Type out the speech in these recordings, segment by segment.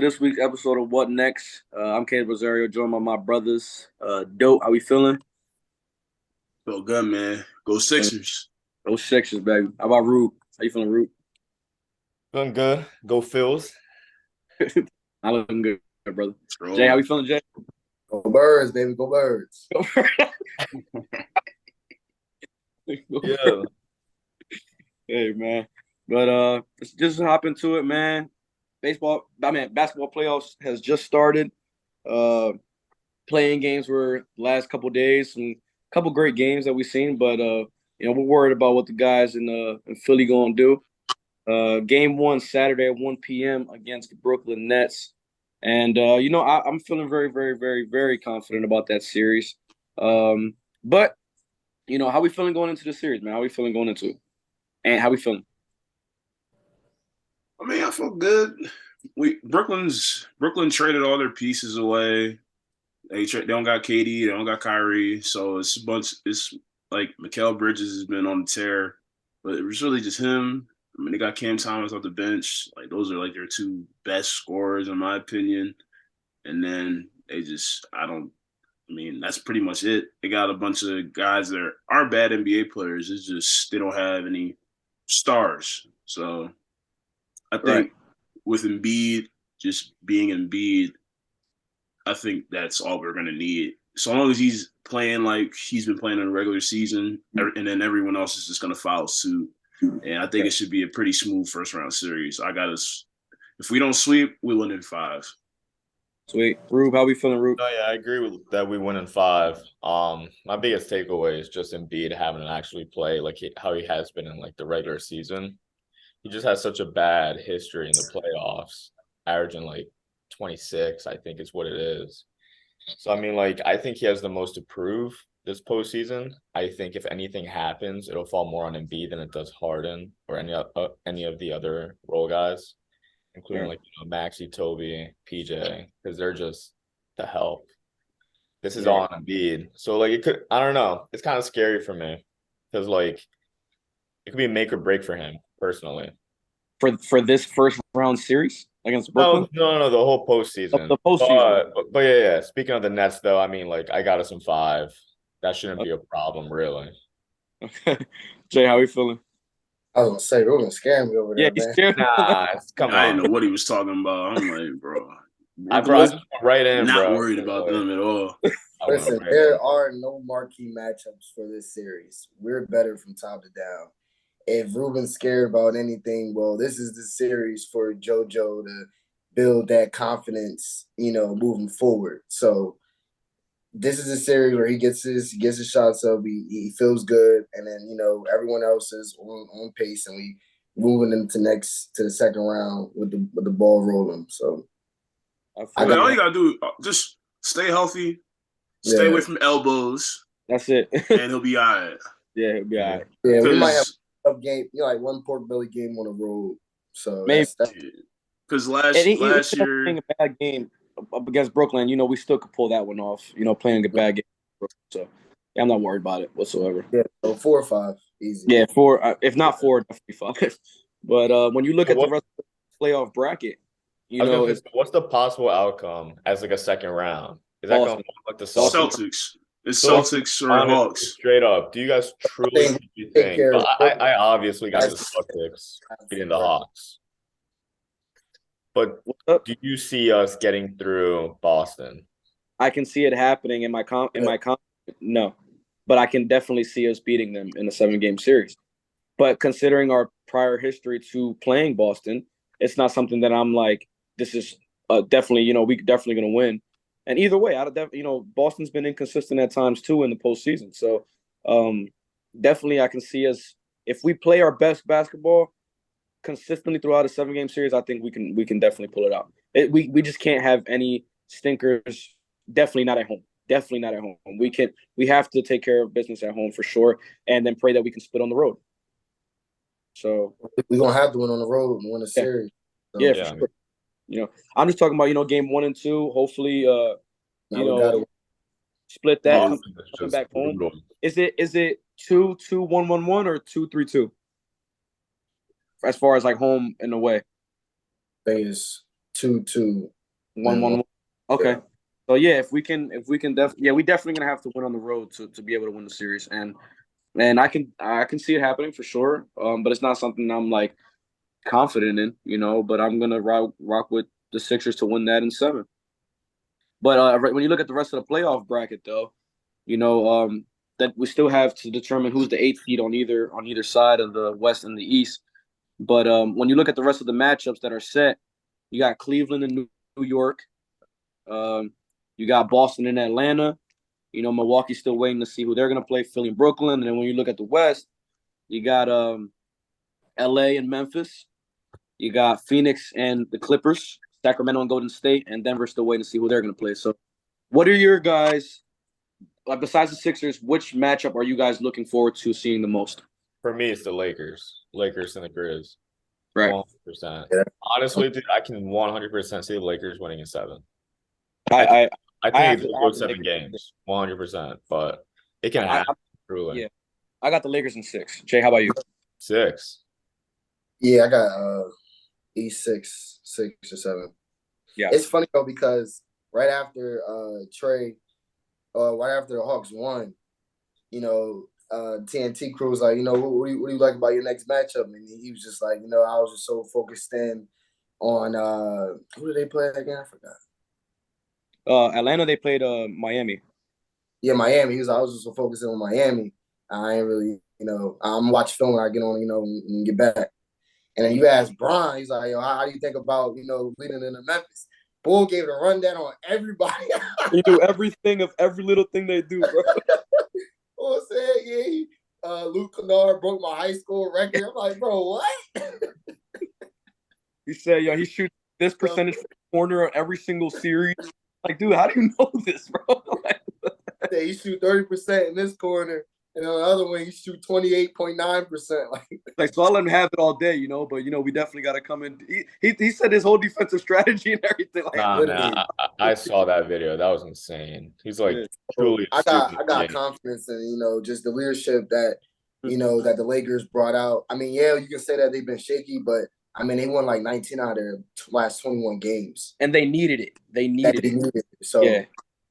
this week's episode of What Next. I'm Caleb Rosario, joined by my brothers. Dope, how we feeling? Feel good, man. Go Sixers. Those Sixers, baby. How about Root? How you feeling, Root? Feeling good. Go Phils. I looking good, brother. Scroll. Jay, how you feeling, Jay? Go Birds, baby. Go Birds. Yeah. Hey, man. But let's just hop into it, man. Basketball playoffs has just started. Playing games were the last couple days, some couple great games that we've seen, but we're worried about what the guys in Philly gonna do. Game one Saturday at 1 p.m. against the Brooklyn Nets. And I'm feeling very, very, very, very confident about that series. But how we feeling going into the series, man? How we feeling going into it? And how we feeling? I mean, I feel good. Brooklyn traded all their pieces away. They don't got KD, they don't got Kyrie, so it's a bunch. It's like Mikal Bridges has been on the tear, but it was really just him. I mean, they got Cam Thomas off the bench. Like those are like their two best scorers in my opinion. And then that's pretty much it. They got a bunch of guys that aren't bad NBA players. It's just they don't have any stars. So I think with Embiid just being Embiid, I think that's all we're gonna need. So long as he's playing like he's been playing in the regular season, and then everyone else is just gonna follow suit. And I think it should be a pretty smooth first round series. If we don't sweep, we win in 5. Sweet. Rube, how we feeling, Rube? No, yeah, I agree with that. We win in 5. My biggest takeaway is just Embiid having to actually play how he has been in like the regular season. He just has such a bad history in the playoffs, averaging like 26, I think is what it is. So I mean, I think he has the most to prove this postseason. I think if anything happens, it'll fall more on Embiid than it does Harden or any of the other role guys, including Maxey, Toby, PJ, because they're just the help. This is all on Embiid, so I don't know. It's kind of scary for me because it could be a make or break for him personally. For this first round series against Brooklyn? No, the whole postseason. The postseason. But yeah. Speaking of the Nets, though, I mean, I got us in 5. That shouldn't be a problem, really. Okay. Jay, how are you feeling? I was gonna say, we're gonna scare me over there, Yeah, he's man. scared. Nah, come on. I didn't know what he was talking about. I'm like, bro. I just went right in, not bro. worried about them at all. Listen, there are no marquee matchups for this series. We're better from top to down. If Ruben's scared about anything, well, this is the series for JoJo to build that confidence, moving forward. So this is a series where he gets his shots up, he feels good, and then everyone else is on pace, and we moving into the second round with the ball rolling. So all you gotta do just stay healthy, stay away from elbows. That's it, and he'll be all right. Yeah, he'll be all right. Yeah, we might have a game, like one pork belly game on the road. So maybe because last year playing a bad game up against Brooklyn, we still could pull that one off. Playing a bad game, so I'm not worried about it whatsoever. Yeah, so 4 or 5, easy. Yeah, 4. If not 4, definitely 5. But when you look at the rest of the playoff bracket, what's the possible outcome as a second round? Is that going to look like the Celtics? It's Celtics or Hawks. Straight up, do you guys truly think? I obviously got the Celtics beating the Hawks. But do you see us getting through Boston? I can see it happening in my no, but I can definitely see us beating them in a 7-game series. But considering our prior history to playing Boston, it's not something that I'm like, this is definitely, we're definitely going to win. And either way, Boston's been inconsistent at times too in the postseason. So definitely I can see us, if we play our best basketball consistently throughout a 7-game series, I think we can definitely pull it out. We just can't have any stinkers. Definitely not at home. Definitely not at home. We have to take care of business at home for sure, and then pray that we can split on the road. So we're gonna have to win on the road and win a series. So, yeah, for sure. I'm just talking about game 1 and 2. Hopefully, split that. Coming back home. Brutal. Is it 2-2-1-1-1 or 2-3-2? As far as home and away, I think it's 2-2. 1-1. Okay. Yeah. So yeah, if we can we definitely gonna have to win on the road to be able to win the series, and I can see it happening for sure. But it's not something I'm like confident in, But I'm gonna rock with the Sixers to win that in 7. But when you look at the rest of the playoff bracket, though, that we still have to determine who's the 8th seed on either side of the West and the East. But when you look at the rest of the matchups that are set, you got Cleveland and New York. You got Boston and Atlanta. Milwaukee's still waiting to see who they're going to play, Philly and Brooklyn. And then when you look at the West, you got LA and Memphis. You got Phoenix and the Clippers, Sacramento and Golden State, and Denver's still waiting to see who they're going to play. So what are your guys, like besides the Sixers, which matchup are you guys looking forward to seeing the most? For me, it's the Lakers and the Grizz. Right. 100%. Honestly, dude, I can 100% see the Lakers winning in 7. I think it will go 7 games, 100%. But it can happen, truly. Yeah, I got the Lakers in 6. Jay, how about you? 6. Yeah, I got E6, 6 or 7. Yeah, it's funny though because right after right after the Hawks won, TNT crew was like, what do you like about your next matchup? And he was just like, I was just so focused in on who did they play again? I forgot. Atlanta, they played Miami. Yeah, Miami. I was just so focused in on Miami. I ain't really, I'm watching film when I get on, and get back. And then you ask Bron, he's like, how do you think about, leading into Memphis? Bull gave it a rundown on everybody. He knew everything of every little thing they do, bro. Bull said, Luke Kennard broke my high school record. I'm like, bro, what? He said, he shoots this percentage from the corner on every single series. Like, dude, how do you know this, bro? He shoot 30% in this corner. And on the other one, he shoot 28.9%. Like, so I'll let him have it all day, but we definitely got to come in. He said his whole defensive strategy and everything. Like, man, I saw that video. That was insane. He's like, truly. I got confidence in just the leadership that that the Lakers brought out. I mean, yeah, you can say that they've been shaky, but I mean, they won like 19 out of their last 21 games, and they needed it. They needed it. So yeah.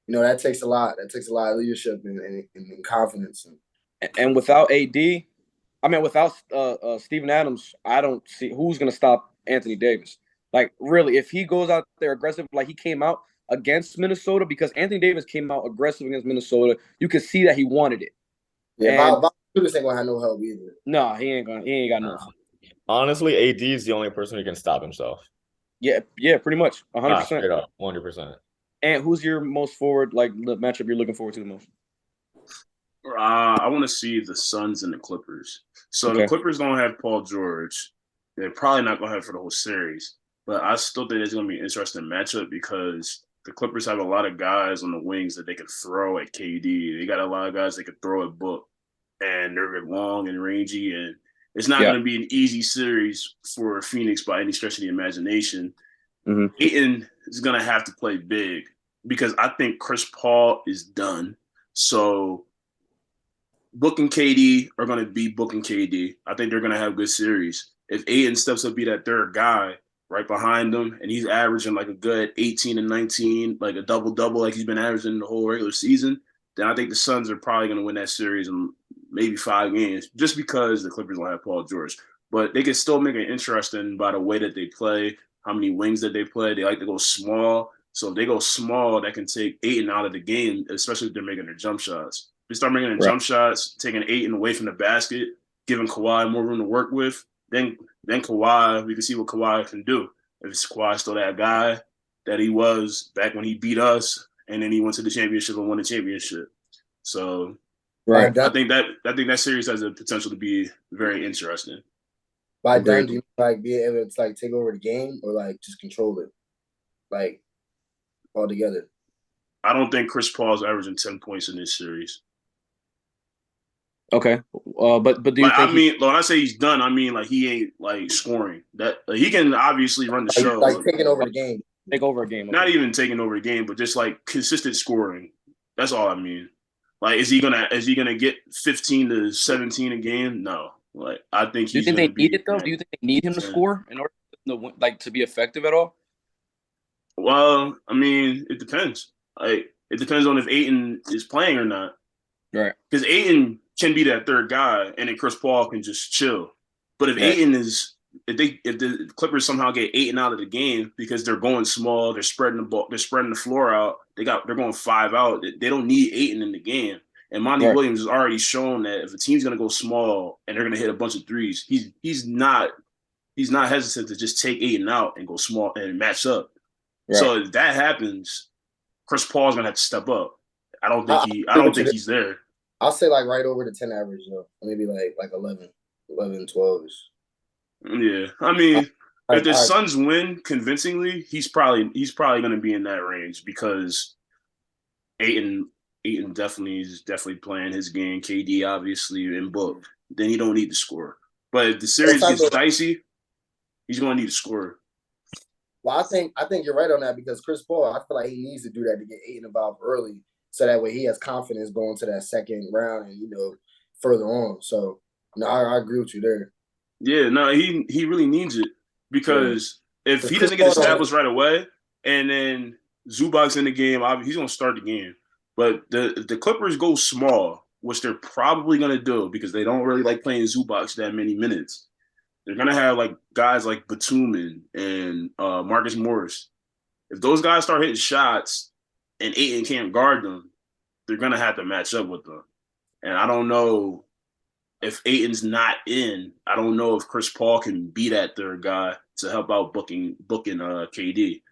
That takes a lot. That takes a lot of leadership and confidence. And without AD, without Steven Adams, I don't see who's going to stop Anthony Davis. Like, really, if he goes out there aggressive, like he came out against Minnesota, because Anthony Davis came out aggressive against Minnesota, you could see that he wanted it. Yeah, Valanciunas ain't gonna have no help either. No, he ain't got no. Honestly, AD is the only person who can stop himself. Yeah, pretty much, 100%. Straight up, 100%. And who's your most forward, like the matchup you're looking forward to the most? I want to see the Suns and the Clippers. So the Clippers don't have Paul George. They're probably not going to have for the whole series. But I still think it's going to be an interesting matchup because the Clippers have a lot of guys on the wings that they can throw at KD. They got a lot of guys they could throw at Book. And they're long and rangy. And it's not going to be an easy series for Phoenix by any stretch of the imagination. Mm-hmm. Ayton is going to have to play big because I think Chris Paul is done. So Book and KD are going to be Book and KD. I think they're going to have good series. If Ayton steps up to be that third guy right behind them, and he's averaging like a good 18 and 19, like a double-double like he's been averaging the whole regular season, then I think the Suns are probably going to win that series in maybe 5 games just because the Clippers don't have Paul George. But they can still make it interesting by the way that they play, how many wings that they play. They like to go small. So if they go small, that can take Ayton out of the game, especially if they're making their jump shots. If they start making their jump shots, taking Ayton away from the basket, giving Kawhi more room to work with, then Kawhi, we can see what Kawhi can do. If Kawhi still that guy that he was back when he beat us, and then he went to the championship and won the championship. So I think that series has the potential to be very interesting. By then, do you be able to take over the game or just control it, altogether? I don't think Chris Paul's averaging 10 points in this series. Okay, but do you think? When I say he's done, I mean he ain't scoring. That he can obviously run the show, taking over the game, take over a game. Okay. Not even taking over the game, but just consistent scoring. That's all I mean. Is he gonna get 15 to 17 a game? No. I think. Do you think they need it though? Do you think they need him to score in order to be effective at all? Well, I mean, it depends. Like, it depends on if Ayton is playing or not. Right. Because Ayton can be that third guy, and then Chris Paul can just chill. But if Right. Ayton is, if the Clippers somehow get Ayton out of the game because they're going small, they're spreading the ball, they're spreading the floor out. They're going 5 out. They don't need Ayton in the game. And Monty Right. Williams has already shown that if a team's going to go small and they're going to hit a bunch of threes, he's not hesitant to just take Ayton out and go small and match up. Right. So if that happens, Chris Paul's gonna have to step up. I don't think he's there. I'll say like right over the 10 average though. Maybe like 11, 12-ish. Yeah. I mean, if the Suns win convincingly, he's probably gonna be in that range because Ayton definitely is playing his game. KD obviously in book. Then he don't need to score. But if the series gets dicey, he's gonna need to score. Well, I think you're right on that because Chris Paul, I feel like he needs to do that to get Ayton involved early, so that way he has confidence going to that second round and further on. So no, I agree with you there. Yeah, no, he really needs it because if he doesn't get established right away, and then Zubac's in the game, he's gonna start the game. But if the Clippers go small, which they're probably gonna do because they don't really like playing Zubac that many minutes. They're gonna have like guys like Batum and Marcus Morris. If those guys start hitting shots and Ayton can't guard them, they're gonna have to match up with them. And I don't know if Ayton's not in. I don't know if Chris Paul can be that third guy to help out booking KD.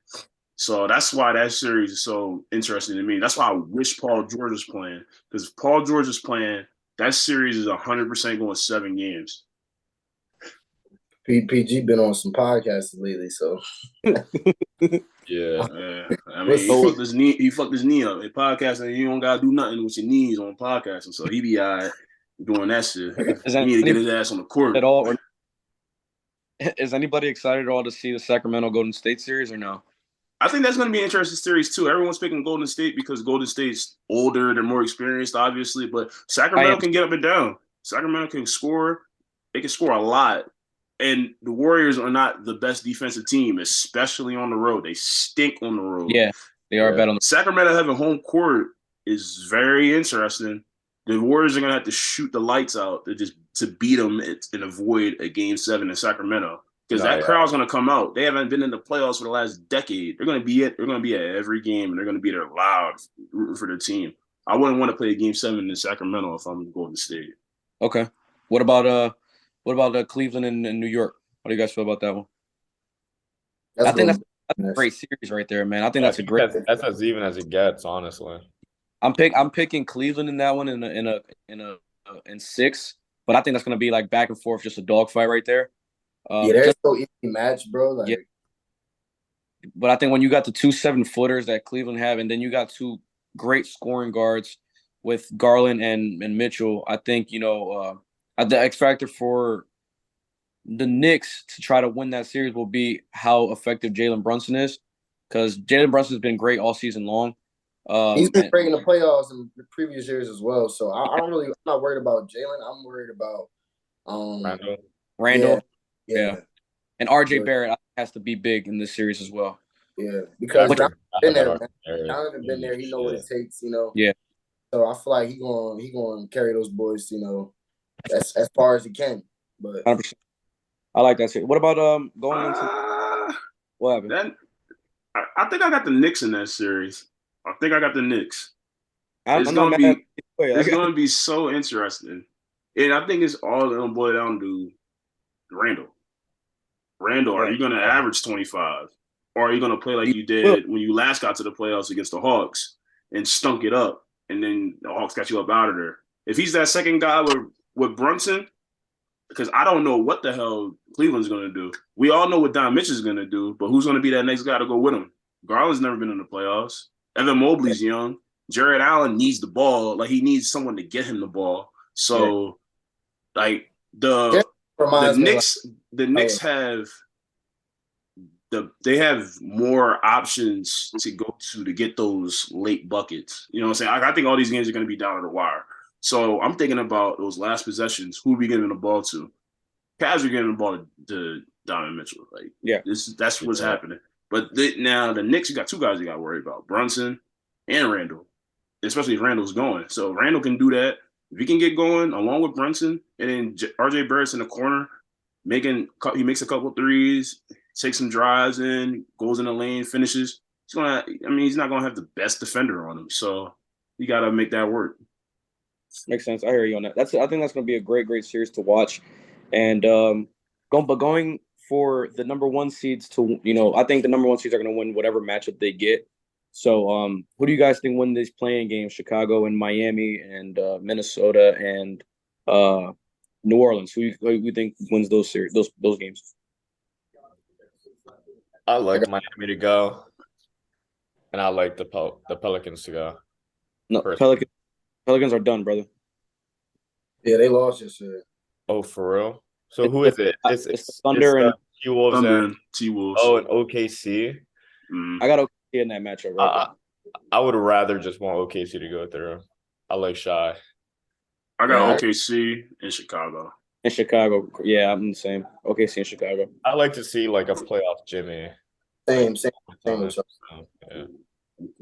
So that's why that series is so interesting to me. That's why I wish Paul George was playing because if Paul George is playing, that series is 100% going 7 games. PG been on some podcasts lately, so yeah. I mean, he fucked his knee up. In podcasting, you don't gotta do nothing with your knees on podcasting, so he be all right doing that shit. He need to get his ass on the court at all. Is anybody excited at all to see the Sacramento Golden State series or no? I think that's going to be an interesting series too. Everyone's picking Golden State because Golden State's older, they're more experienced, obviously, but Sacramento can get up and down. Sacramento can score. They can score a lot. And the Warriors are not the best defensive team, especially on the road. They stink on the road. Yeah, they are bad on the Sacramento having home court is very interesting. The Warriors are going to have to shoot the lights out to beat them and avoid a Game 7 in Sacramento. Because that crowd's going to come out. They haven't been in the playoffs for the last decade. They're going to be at every game, and they're going to be there loud for their team. I wouldn't want to play a Game 7 in Sacramento if I'm going to State. Okay. What about Cleveland and New York? What do you guys feel about that one? I think that's a great series right there, man. I think that's a great. That's as even as it gets, honestly. I'm picking Cleveland in that one in 6, but I think that's going to be like back and forth, just a dogfight right there. There's no easy match, bro. But I think when you got the 2 7-footers that Cleveland have, and then you got 2 great scoring guards with Garland and Mitchell, I think the X factor for the Knicks to try to win that series will be how effective Jalen Brunson is, because Jalen Brunson has been great all season long. He's been great in the playoffs in the previous years as well. So I'm not worried about Jalen. I'm worried about Randall. Yeah. And RJ Barrett has to be big in this series as well. Yeah, because Donovan's been there, man. Donovan's been there. He knows what it takes, Yeah. So I feel like he going to carry those boys, as far as he can. But 100%. I like that series. What about going into what happened? I think I got the Knicks in that series. I think I got the Knicks. It's going to be so interesting. And I think it's all going to boil down to Randall. Are you going to average 25? Or are you going to play like you did when you last got to the playoffs against the Hawks and stunk it up, and then the Hawks got you up out of there? If he's that second guy with Brunson, because I don't know what the hell Cleveland's going to do. We all know what Don Mitch is going to do, but who's going to be that next guy to go with him? Garland's never been in the playoffs. Evan Mobley's young. Jared Allen needs the ball. Like, he needs someone to get him the ball. So, like, the Knicks have they have more options to go to get those late buckets. You know what I'm saying? I think all these games are going to be down to the wire. So I'm thinking about those last possessions. Who are we getting the ball to? Cavs are getting the ball to Donovan Mitchell. That's what's happening. But now the Knicks, you got two guys you got to worry about: Brunson and Randall, especially if Randall's going. So Randall can do that. If he can get going along with Brunson, and then R.J. Barrett's in the corner, he makes a couple threes, takes some drives in, goes in the lane, finishes. He's not gonna have the best defender on him, so you got to make that work. Makes sense. I hear you on that. I think that's going to be a great series to watch, and going for the number one seeds to, I think the number one seeds are going to win whatever matchup they get. So, who do you guys think win these playing games? Chicago and Miami and Minnesota and New Orleans. Who you think wins those series, those games? I like Miami to go, and I like the Pelicans to go. No, Pelicans are done, brother. Yeah, they lost yesterday. Oh, for real? So who is it? It's the Thunder and T-Wolves and T-Wolves. Oh, and OKC. I got OKC in that matchup. Right I would rather just want OKC to go through. I like Shy. I got OKC in Chicago. In Chicago, yeah, I'm the same. OKC in Chicago. I like to see like a playoff Jimmy. Same. Yeah.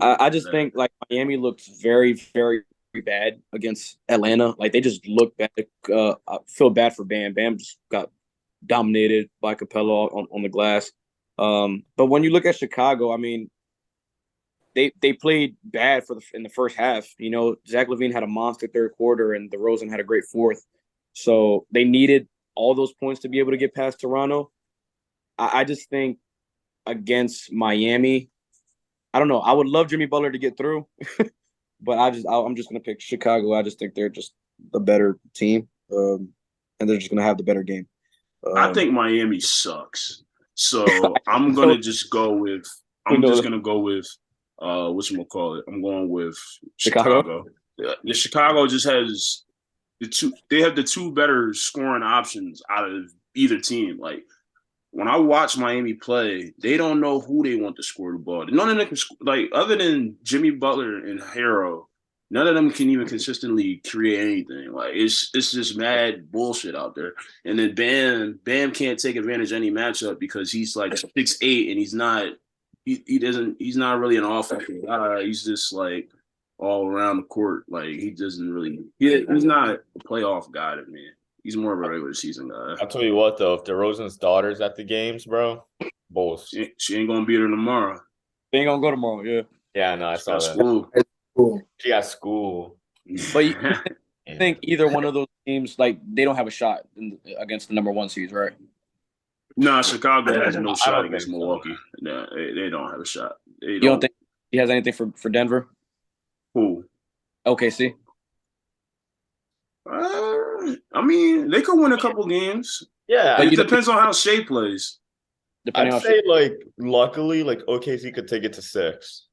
I just think like Miami looks very, very bad against Atlanta. Like they just look bad. I feel bad for Bam. Bam just got dominated by Capella on the glass. But when you look at Chicago, I mean, they played bad in the first half. Zach LaVine had a monster third quarter, and DeRozan had a great fourth. So they needed all those points to be able to get past Toronto. I just think against Miami, I don't know. I would love Jimmy Butler to get through, but I'm just gonna pick Chicago. I just think they're just the better team, and they're just gonna have the better game. I think Miami sucks, so I'm gonna just go with. I'm just gonna go with whatchamacallit. I'm going with Chicago. The Chicago just has they have the two better scoring options out of either team. Like when I watch Miami play, they don't know who they want to score the ball. None of them can, other than Jimmy Butler and Harrow, none of them can even consistently create anything. Like it's just mad bullshit out there. And then Bam can't take advantage of any matchup because he's like 6'8" and he's not really an offensive guy. He's just like all around the court. Like he doesn't really he's not a playoff guy to me. He's more of a regular season guy. I'll tell you what though, if DeRozan's daughter's at the games, bro, bulls. She ain't gonna be there tomorrow. They ain't gonna go tomorrow, yeah. Yeah, no, I saw that. School. She got school. But you think either one of those teams, like they don't have a shot against the number one seeds, right? No, Chicago has no shot against Milwaukee. No, they don't have a shot. You don't think he has anything for Denver? Who? OKC. I mean, they could win a couple games. Yeah, it depends on how Shea plays. I'd say, luckily, OKC could take it to 6.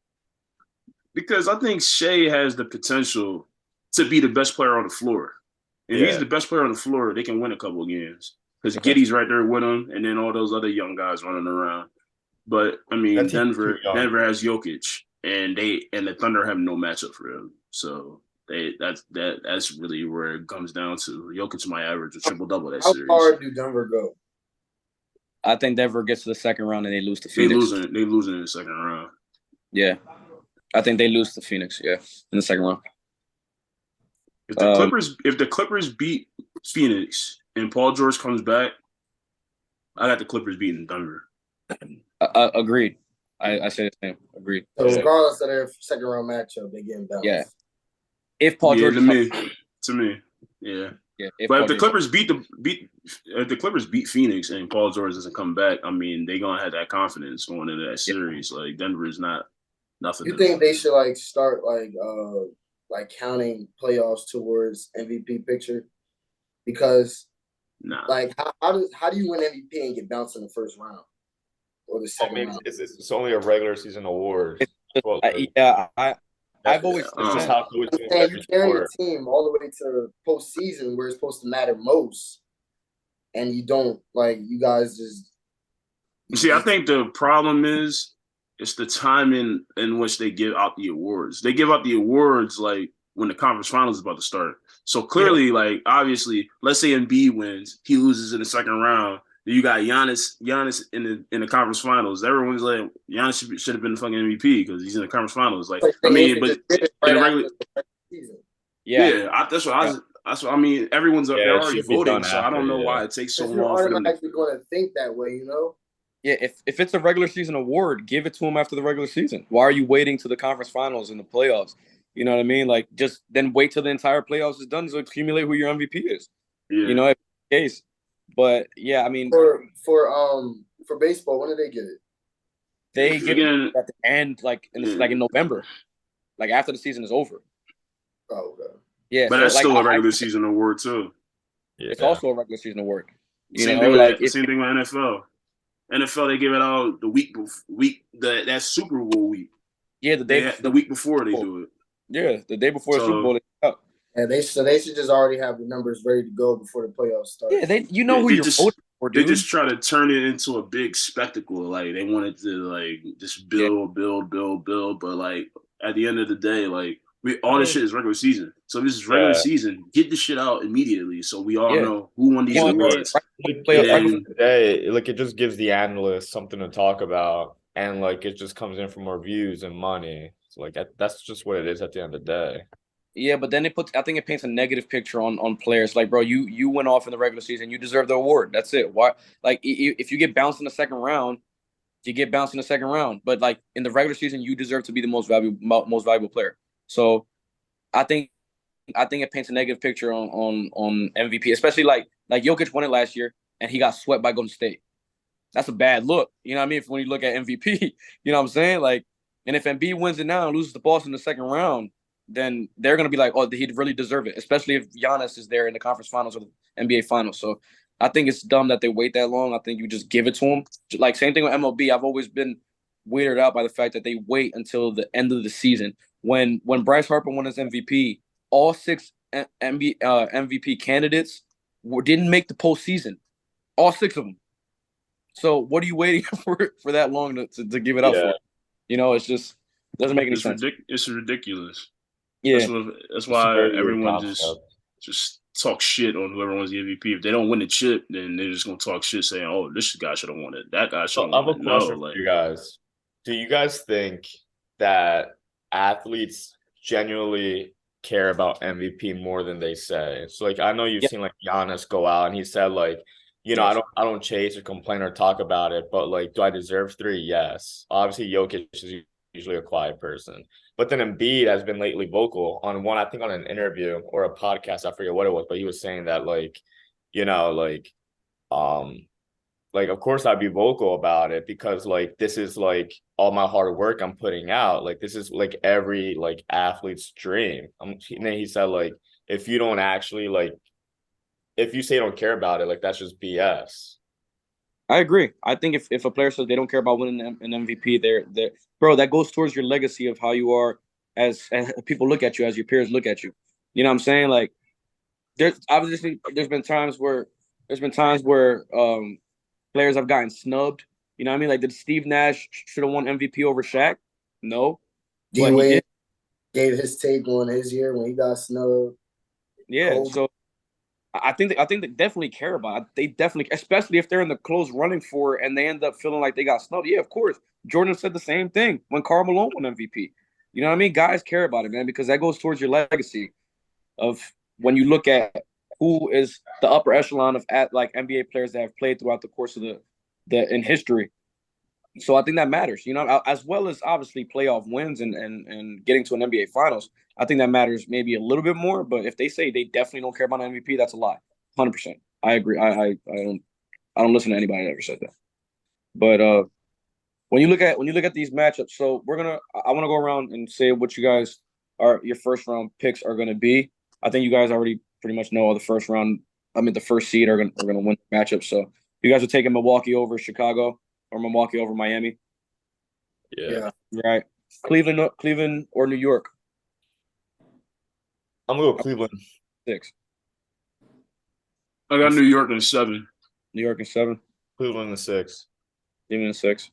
Because I think Shea has the potential to be the best player on the floor. If he's the best player on the floor, they can win a couple of games. Because Giddey's right there with him, and then all those other young guys running around. But, I mean, Denver has Jokic, and the Thunder have no matchup for him. So that's really where it comes down to. Jokic might average a triple-double that series. How far do Denver go? I think Denver gets to the second round and they lose to Phoenix. They losing in the second round. Yeah. I think they lose to Phoenix, in the second round. If the Clippers beat Phoenix and Paul George comes back, I got the Clippers beating Denver. Agreed. I say the same. Agreed. So regardless of their second round matchup, they getting bounced. Yeah. If Paul George to me, yeah. But if the Clippers beat Phoenix and Paul George doesn't come back, I mean, they're gonna have that confidence going into that series. Like Denver is not nothing. You think they should start counting playoffs towards MVP picture? Because how do you win MVP and get bounced in the first round or the second round? It's only a regular season award. I've always just how you carry a team all the way to postseason where it's supposed to matter most, and you don't you guys just. See, I think the problem is it's the timing in which they give out the awards. They give out the awards when the conference finals is about to start. So clearly, obviously, let's say Embiid wins, he loses in the second round. You got Giannis in the conference finals. Everyone's like Giannis should have been the fucking MVP because he's in the conference finals. Like But I they mean, just but did it in right the after regular, the regular season. Yeah. that's what I mean. Everyone's Yeah, they're it already should be voting, done so I after, don't know yeah. why it takes so Because you're long for them to. automatically going to think that way, you know? Yeah, if it's a regular season award, give it to him after the regular season. Why are you waiting to the conference finals and the playoffs? You know what I mean? Like, just then wait till the entire playoffs is done to accumulate who your MVP is. You Yeah, know, if that's the case. But yeah, I mean, For baseball, when do they get it? they give it again, at the end, like in November, like after the season is over. Oh, okay. Yeah, but so that's like still a regular season award too. it's Yeah. also a regular season award. You Same know, thing like with same thing with NFL. NFL they give it out the that Super Bowl week. yeah, The week before they do it. Yeah, the day before the Super So Bowl. And they should just already have the numbers ready to go before the playoffs start. Yeah, you know who they you're just voting for, they dude. just try to turn it into a big spectacle. Like they wanted to like just build, but like at the end of the day, like all this shit is regular season. So if this is regular season, get the shit out immediately so we all know who won these Well, awards. At Play- the right end before- of the day, like it just gives the analysts something to talk about, and like it just comes in for more views and money. So like that's just what it is at the end of the day. Yeah, but then I think it paints a negative picture on players. Like, bro, you went off in the regular season, you deserve the award. That's it. Why? Like, if you get bounced in the second round, you get bounced in the second round. But like in the regular season, you deserve to be the most valuable player. So I think it paints a negative picture on MVP, especially like Jokic won it last year and he got swept by Golden State. That's a bad look. You know what I mean? If, when you look at MVP, you know what I'm saying? Like, and if Embiid wins it now and loses to Boston in the second round, then they're gonna be like, oh, he'd really deserve it, especially if Giannis is there in the conference finals or the NBA finals. So I think it's dumb that they wait that long. I think you just give it to him. Like same thing with MLB. I've always been weirded out by the fact that they wait until the end of the season. When Bryce Harper won his MVP, all six MVP candidates didn't make the postseason. All six of them. So what are you waiting for that long to give it up for? You know, it's just doesn't make any sense. It's ridiculous. Yeah, that's why everyone concept. just talks shit on whoever wins the MVP. If they don't win the chip, then they're just gonna talk shit saying, "Oh, this guy should have won it. That guy should have So I have won a it." question No, for like you guys. Do you guys think that athletes genuinely care about MVP more than they say? So like I know you've seen like Giannis go out and he said like, you know, I don't chase or complain or talk about it, but like, do I deserve 3? Yes. Obviously, Jokic is usually a quiet person. But then Embiid has been lately vocal on one, I think on an interview or a podcast, I forget what it was, but he was saying that like, you know, like of course I'd be vocal about it because like this is like all my hard work I'm putting out. Like this is like every like athlete's dream. And then he said like if you don't actually like if you say you don't care about it, like that's just BS. I agree. I think if a player says they don't care about winning an MVP, they're bro, that goes towards your legacy of how you are as people look at you, as your peers look at you. You know what I'm saying? Like there's been times where players have gotten snubbed. You know what I mean? Like did Steve Nash should have won MVP over Shaq? No. D Wade gave his take on his year when he got snubbed. Yeah, so I think they definitely care about it. They definitely, especially if they're in the close running for it and they end up feeling like they got snubbed. Yeah, of course. Jordan said the same thing when Karl Malone won MVP. You know what I mean? Guys care about it, man, because that goes towards your legacy of when you look at who is the upper echelon of like NBA players that have played throughout the course of the in history. So I think that matters, you know, as well as obviously playoff wins and getting to an NBA Finals. I think that matters maybe a little bit more. But if they say they definitely don't care about an MVP, that's a lie. 100%. I agree. I don't listen to anybody that ever said that. But when you look at these matchups, so I want to go around and say what you guys your first round picks are gonna be. I think you guys already pretty much know the first seed are gonna win the matchup. So you guys are taking Milwaukee over Chicago or Milwaukee over Miami. Yeah. Right. Cleveland or New York? I'm gonna go Cleveland. 6. I got New York in 7. New York in 7. Cleveland in 6. Cleveland in 6.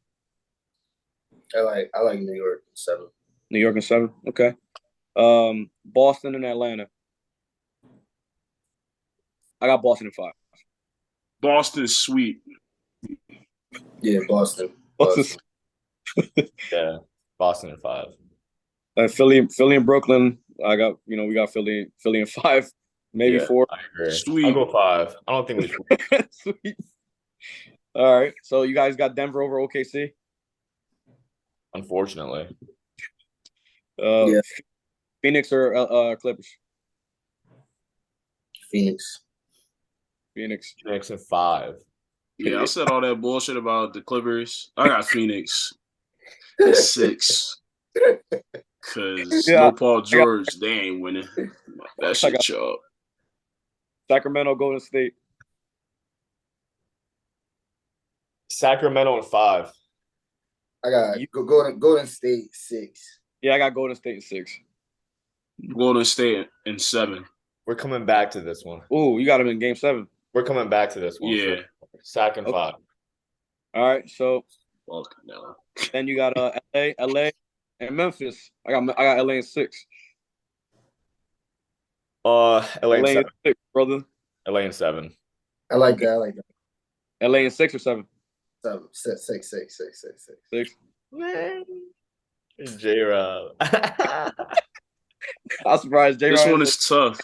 I like New York in 7. New York in 7. Okay. Boston and Atlanta. I got Boston in 5. Boston sweep. Yeah, Boston. Boston. Yeah, Boston in 5. Philly and Brooklyn. We got Philly in 5, maybe Yeah, 4. I agree. Sweet. I'll go 5. I don't think we should. Sweet. All right. So you guys got Denver over OKC. Unfortunately, Yeah. Phoenix or Clippers. Phoenix. Phoenix. Phoenix in 5. Yeah, I said all that bullshit about the Clippers. I got Phoenix in 6. Because no Paul George, they ain't winning. That shit chalk. Sacramento, Golden State. Sacramento in 5. I got Golden State 6. Yeah, I got Golden State in 6. Golden State in 7. We're coming back to this one. Ooh, you got him in Game 7. We're coming back to this one. Yeah. Sac in 5. All right, so Fuck no. then you got LA, and Memphis. I got LA in 6. LA in in 7. 6, brother. LA in 7. I like that. LA in 6 or 7? 7, 6. 6. J-Rob. I'm surprised. This one is tough.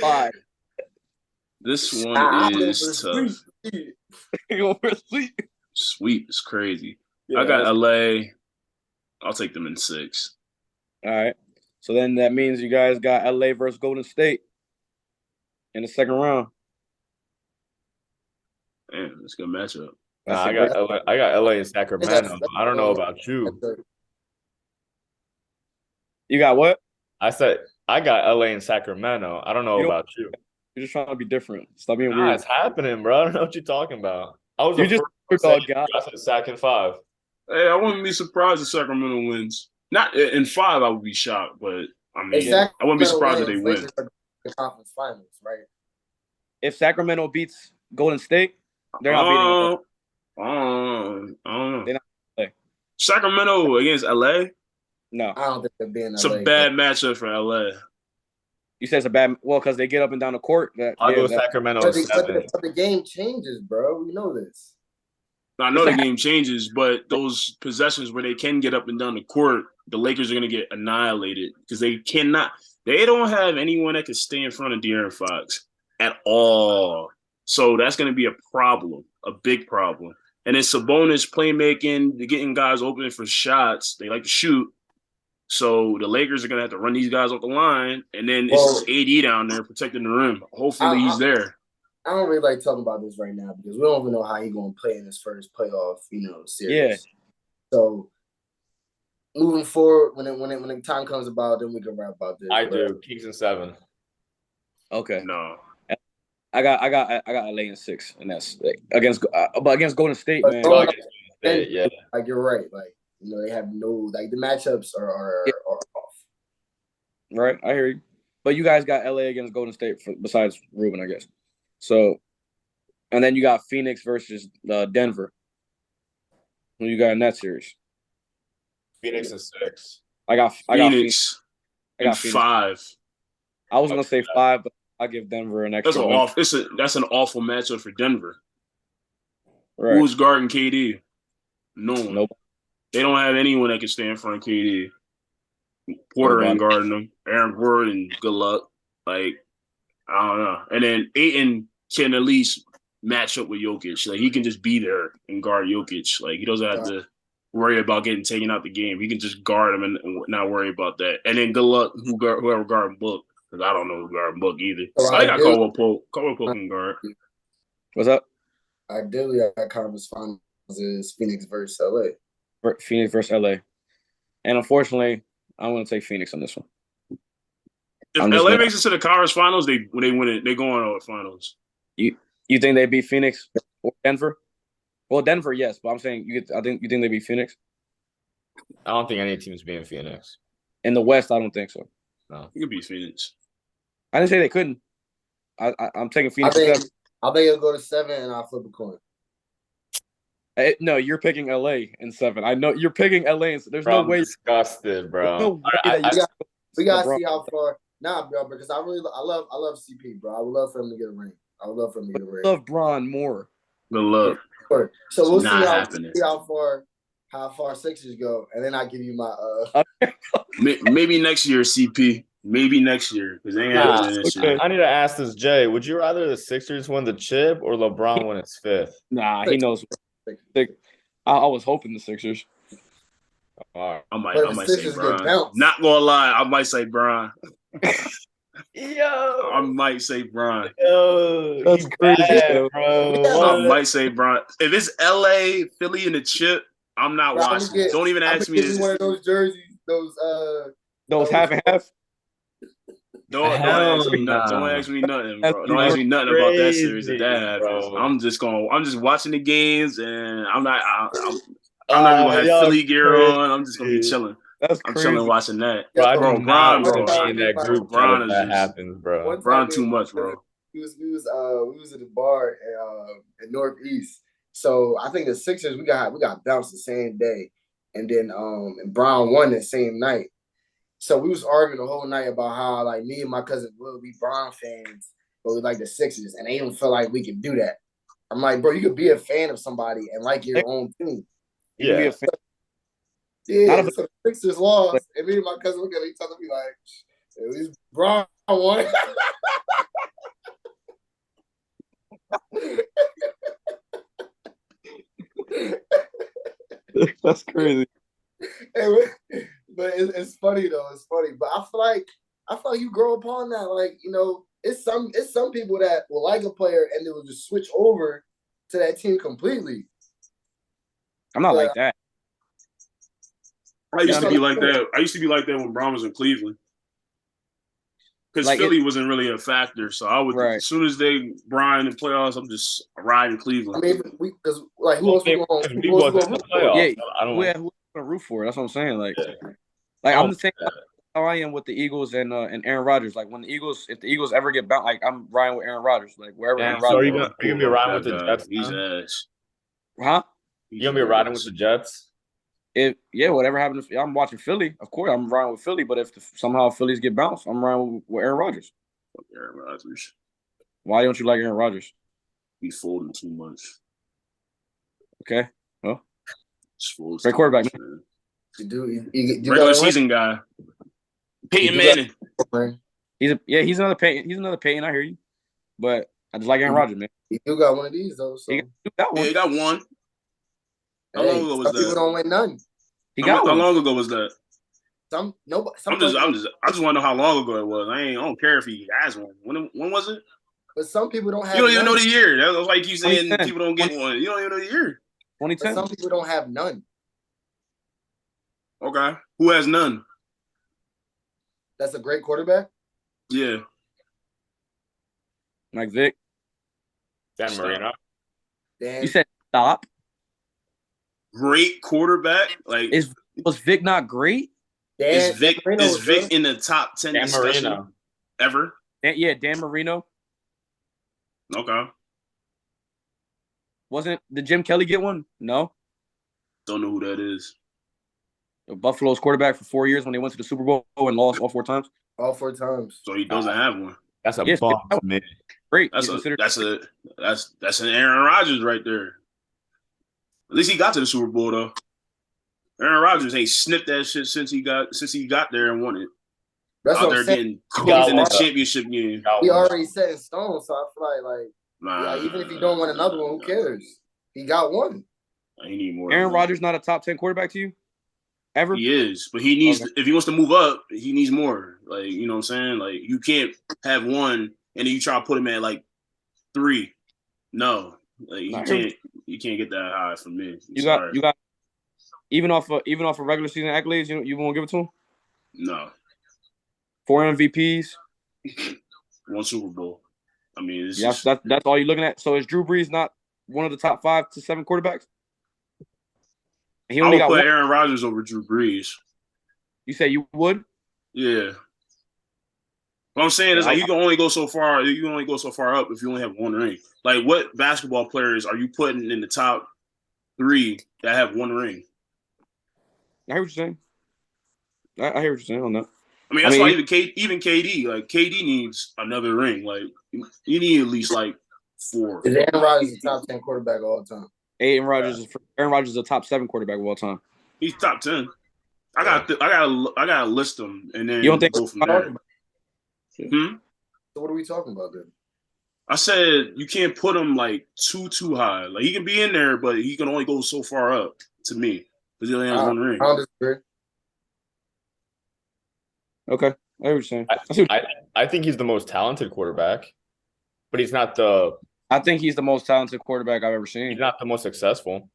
5. This one is tough. Sweep is crazy. Yeah, I got LA. I'll take them in 6. All right. So then that means you guys got LA versus Golden State in the second round. Man, it's a good matchup. Nah, I got LA and Sacramento. I don't know about you. You got what? I said I got LA and Sacramento. I don't know about you. You're just trying to be different. Stop being Nah, weird. it's happening, bro. I don't know what you're talking about. I was You the just first dog one guy. I said Sac in 5. Hey, I wouldn't be surprised if Sacramento wins. Not in 5, I would be shocked, but I mean, I wouldn't be surprised if they win. The conference finals, right? If Sacramento beats Golden State, they're not beating. I don't know. They're not LA. Sacramento against LA. No, I don't think they're being. It's a bad matchup for LA. you said it's a bad. Well, because they get up and down the court. I'll go Sacramento in 7. But the game changes, bro. We know this. I know the game changes, but those possessions where they can get up and down the court, the Lakers are going to get annihilated because they cannot. They don't have anyone that can stay in front of De'Aaron Fox at all. So that's going to be a problem, a big problem. And then Sabonis playmaking, they're getting guys open for shots. They like to shoot. So the Lakers are going to have to run these guys off the line. And then it's AD down there protecting the rim. Hopefully he's there. I don't really like talking about this right now because we don't even know how he's going to play in his first playoff, series. Yeah. So moving forward, when the time comes about, then we can rap about this. I do. Kings in 7. Okay. No. I got LA in 6, and that's against Golden State, man. Yeah. Like you're right. Like they have the matchups are off. Right, I hear you. But you guys got LA against Golden State besides Ruben, I guess. So, and then you got Phoenix versus Denver. Who you got in that series? Phoenix in 6. I got Phoenix. I got 5. I was gonna say 5, but I'll give Denver an extra. That's an awful matchup for Denver. Right. Who's guarding KD? No one. Nope. They don't have anyone that can stand in front of KD. Porter ain't guarding them. Aaron Gordon, good luck. Like, I don't know. And then Ayton can at least match up with Jokic. Like, he can just be there and guard Jokic. Like, he doesn't have to worry about getting taken out the game. He can just guard him and not worry about that. And then good luck whoever guarding Book. Because I don't know who guarding Book either. I got Caldwell Pope. Caldwell Pope can guard. What's up? Ideally, our conference finals is Phoenix versus LA. Phoenix versus LA. And unfortunately, I'm going to take Phoenix on this one. If LA makes it to the conference finals, they win it. They go on to the finals. You think they beat Phoenix or Denver? Well, Denver, yes, but I'm saying you think they beat Phoenix? I don't think any team's beating Phoenix. In the West, I don't think so. No. You could beat Phoenix. I didn't say they couldn't. I'm taking Phoenix. I think it'll go to 7, and I'll flip a coin. No, you're picking LA in 7. I know you're picking LA. There's no way. Disgusted, bro. No way we gotta see how far. Nah, bro, because I love CP, bro. I would love for him to get a ring. I love Bron more. Good luck. So we'll It's not see happening. how far Sixers go, and then I give you my Maybe next year, CP. Maybe next year, because they ain't happening this year. I need to ask this, Jay. Would you rather the Sixers win the chip or LeBron win his fifth? Nah, he knows. I was hoping the Sixers. All right. I might say Sixers get Bron. bounced. Not gonna lie, I might say Bron. Yo, I might say Bron. That's crazy, bad, bro. I might say Bron. If it's LA, Philly in the chip, I'm not Bro, watching. Don't even ask me. One of those jerseys, Those half and half. Don't ask me nothing. Don't ask me nothing, bro. Don't ask me nothing about that series if that happens. Bro. I'm just watching the games, and I'm not gonna have Philly gear on. I'm just gonna be chilling. That's I'm crazy. chilling watching that. Bro, I Bro, do Bron, not bro. want to be in that group Bron chat if is that just- happens, bro. Bron too much, bro. We was at the bar in Northeast. So I think the Sixers we got bounced the same day, and then and Brown won the same night. So we was arguing the whole night about how like me and my cousin Will be Brown fans, but we like the Sixers, and they don't feel like we can do that. I'm like, bro, you could be a fan of somebody and like your own team. You can be Yeah. a fan. Yeah, so the Sixers lost, and me and my cousin look at each other and be like, at least Brown won. That's crazy. But it's funny though. It's funny. But I feel like you grow upon that. Like, you know, it's some people that will like a player and they will just switch over to that team completely. I'm not like that. I used to be like that. I used to be like that when Brown was in Cleveland. Because Like Philly wasn't really a factor. So I would, as soon as they Brian in the playoffs, I'm just riding Cleveland. I mean, because like who else we going We wasn't in the playoffs. Yeah, I don't who gonna root for it? That's what I'm saying. Like I'm the same how I am with the Eagles and Aaron Rodgers. Like when if the Eagles ever get bounced, like I'm riding with Aaron Rodgers. Like wherever Aaron So Rodgers. are you gonna be riding with the Jets? He's ass. Huh? You gonna be riding with the Jets? Whatever happens, I'm watching Philly. Of course, I'm riding with Philly. But if somehow Phillies get bounced, I'm riding with Aaron Rodgers. Fuck Aaron Rodgers. Why don't you like Aaron Rodgers? He's folding too much. Okay, well, great quarterback, man. You regular season guy. Peyton Manning. He's another Peyton. He's another Peyton. I hear you, but I just like Aaron Rodgers, man. You still got one of these though. So. He got one. Yeah, he got one. How long ago was that? People don't win none. How long ago was that? I just want to know how long ago it was. I don't care if he has one. When was it? But some people don't have. You don't even know the year. That's like you saying 2010. people don't get one. You don't even know the year. 2010. Some people don't have none. Okay, who has none? That's a great quarterback. Yeah, Like Vic. Dan Marino. Dan, You said stop. great quarterback. Like Was Vic not great? is Vic Dan Marino was good. in the top 10 Dan discussion Marino. ever? Dan Marino. Okay, Did Jim Kelly get one? No. don't know who that is. Buffalo's quarterback for 4 years when they went to the Super Bowl and lost all 4 times. All 4 times. So he doesn't have one. That's a Yes, bump, man. Great. That's He's that's an Aaron Rodgers right there. At least he got to the Super Bowl though. Aaron Rodgers ain't sniffed that shit since he got there and won it. That's Out what there I'm saying. getting cooked in the championship game. He already set in stone, so I feel like even if he don't win another one, who cares? He got one. He need more. Aaron Rodgers not a top 10 quarterback to you? Ever? He is, but he needs if he wants to move up, he needs more. Like, you know what I'm saying? Like, you can't have one and then you try to put him at like 3. No. Like you can't get that high from me. You got even off of regular season accolades, you won't give it to him? No. 4 MVPs. 1 Super Bowl. I mean, that's all you're looking at. So is Drew Brees not one of the top 5 to 7 quarterbacks? He only got put one. Aaron Rodgers over Drew Brees. You say you would? Yeah. What I'm saying is like you can only go so far. You can only go so far up if you only have 1 ring. Like, what basketball players are you putting in the top 3 that have 1 ring? I hear what you're saying. I hear what you're saying on that. I mean, that's why even KD, like KD needs another ring. Like, you need at least like 4. Is Aaron Rodgers the top 10 quarterback of all time? Aaron Rodgers is a top 7 quarterback of all time. He's top 10. I gotta list them and then You don't think go from there. So what are we talking about then? I said you can't put him like too high. Like he can be in there, but he can only go so far up to me because he only has 1 ring. I don't disagree. Okay, I hear what you're saying. I think he's the most talented quarterback, but he's not the I think he's the most talented quarterback I've ever seen. he's not the most successful.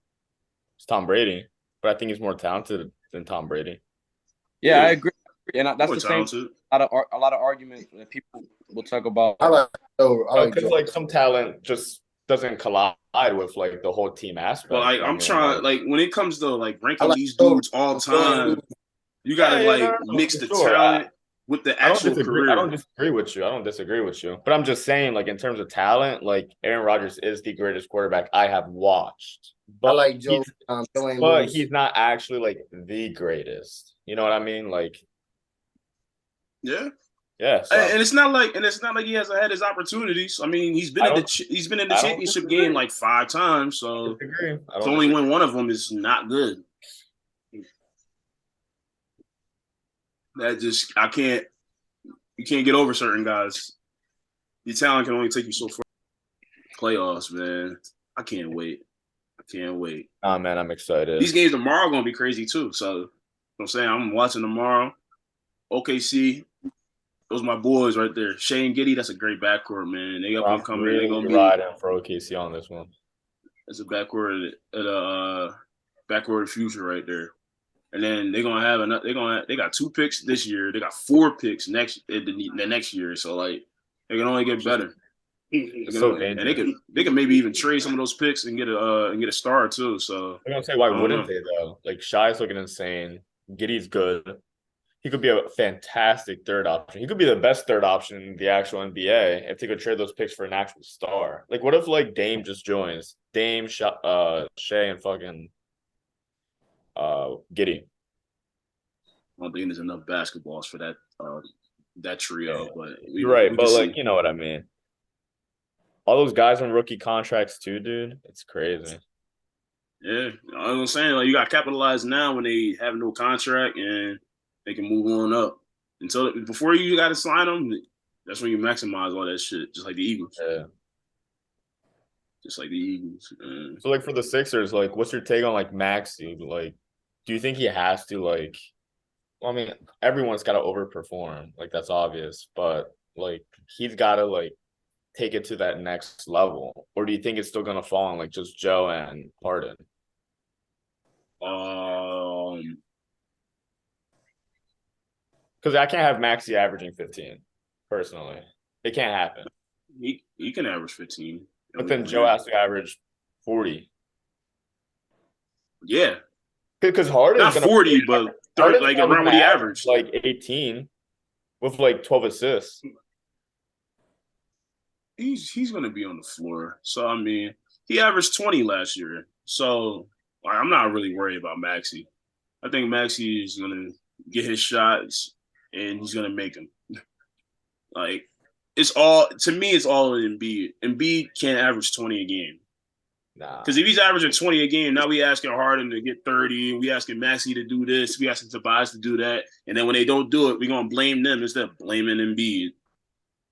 It's Tom Brady, but I think he's more talented than Tom Brady. Yeah, I agree. And that's More the talented. same. A lot of arguments that people will talk about. I like Joe. Because like some talent just doesn't collide with like the whole team aspect. But like I'm trying, like when it comes to like ranking like these Joe. dudes all time, you gotta mix the talent with the actual career. I don't disagree with you. But I'm just saying, like in terms of talent, like Aaron Rodgers is the greatest quarterback I have watched. But I like Joe. But he's not actually like the greatest. You know what I mean? Like, Yeah. yeah. So. And it's not like he hasn't had his opportunities. I mean, he's been in the championship game like 5 times. So to only win one of them is not good. That just you can't get over certain guys. Your talent can only take you so far. Playoffs, man. I can't wait. Oh man, I'm excited. These games tomorrow are gonna be crazy too. So I'm saying I'm watching tomorrow. OKC, those my boys right there. Shea and Giddey, that's a great backcourt, man. They up and coming. Really They're gonna be riding for OKC on this one. That's a backcourt future right there. And then they're gonna have they got 2 picks this year. They got 4 picks the next year. So like they can only get better. And they can maybe even trade some of those picks and get a star too. So I'm gonna say why wouldn't they though? Like Shai's looking insane. Giddey's good. He could be a fantastic third option. He could be the best third option in the actual NBA if they could trade those picks for an actual star. Like what if like Dame just joins? Dame, Shai, and fucking Giddey. I don't think there's enough basketballs for that trio, but you're right. But like, you know what I mean. All those guys on rookie contracts too, dude. It's crazy. Yeah, I was saying like you got to capitalize now when they have no contract and they can move on up. Before you got to sign them, that's when you maximize all that shit, just like the Eagles. Yeah. Just like the Eagles. So like for the Sixers, like what's your take on like Maxey? Like, do you think he has to like? Well, I mean, everyone's got to overperform. Like that's obvious, but like he's got to like take it to that next level, or do you think it's still gonna fall on like just Joe and Harden? Because I can't have Maxey averaging 15 personally. It can't happen. He can average 15, but then Joe has to average 40. Yeah, because Harden not 40, but 30, like around what he averaged, like 18 with like 12 assists. He's going to be on the floor. So, I mean, he averaged 20 last year. So, like, I'm not really worried about Maxey. I think Maxey is going to get his shots, and he's going to make them. Like, it's all in Embiid. Embiid can't average 20 a game. Nah. Because if he's averaging 20 a game, now we asking Harden to get 30, and we asking Maxey to do this, we asking Tobias to do that. And then when they don't do it, we're going to blame them instead of blaming Embiid.